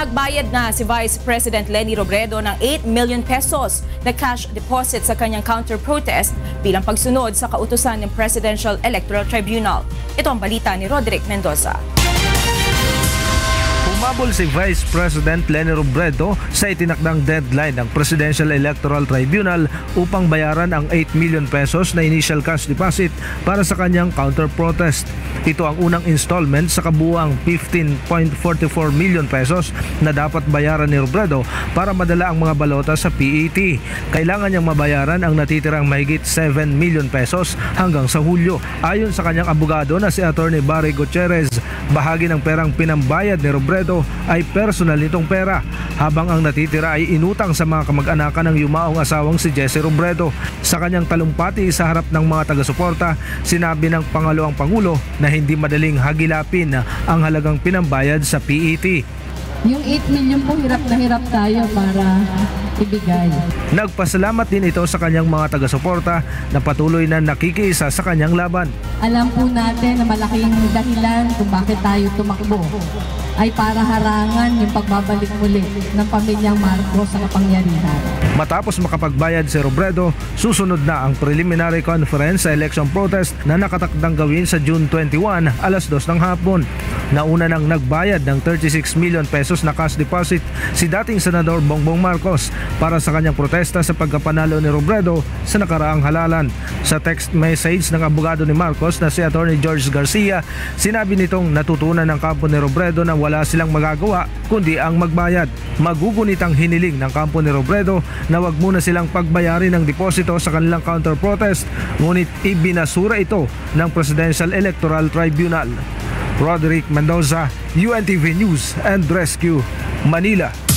Nagbayad na si Vice President Leni Robredo ng 8 million pesos na cash deposit sa kanyang counter-protest bilang pagsunod sa kautusan ng Presidential Electoral Tribunal. Ito ang balita ni Roderick Mendoza. Humabol si Vice President Leni Robredo sa itinakdang deadline ng Presidential Electoral Tribunal upang bayaran ang 8 million pesos na initial cash deposit para sa kanyang counter-protest. Ito ang unang installment sa kabuuang 15.44 million pesos na dapat bayaran ni Robredo para madala ang mga balota sa PET. Kailangan niyang mabayaran ang natitirang mahigit 7 million pesos hanggang sa Hulyo. Ayon sa kanyang abogado na si Attorney Barry Gutierrez, bahagi ng perang pinambayad ni Robredo ay personal nitong pera, habang ang natitira ay inutang sa mga kamag-anakan ng yumaong asawang si Jesse Robredo. Sa kanyang talumpati sa harap ng mga taga-suporta, sinabi ng pangalawang pangulo na hindi madaling hagilapin ang halagang pinambayad sa PET. Yung 8 million po, hirap na hirap tayo para ibigay. Nagpasalamat din ito sa kanyang mga taga-suporta na patuloy na nakikiisa sa kanyang laban. Alam po natin na malaking dahilan kung bakit tayo tumakbo ay para harangan yung pagbabalik muli ng pamilyang Marcos sa kapangyarihan. Matapos makapagbayad si Robredo, susunod na ang preliminary conference sa election protest na nakatakdang gawin sa June 21 alas 2 ng hapon. Nauna nang nagbayad ng 36 million pesos na cash deposit si dating Senador Bongbong Marcos para sa kanyang protesta sa pagkapanalo ni Robredo sa nakaraang halalan. Sa text message ng abogado ni Marcos na si Attorney George Garcia, sinabi nitong natutunan ng kampo ni Robredo na wala silang magagawa kundi ang magbayad. Magugunit ang hiniling ng kampo ni Robredo na wag muna silang pagbayarin ng deposito sa kanilang counter-protest, ngunit ibinasura ito ng Presidential Electoral Tribunal. Roderick Mendoza, UNTV News and Rescue, Manila.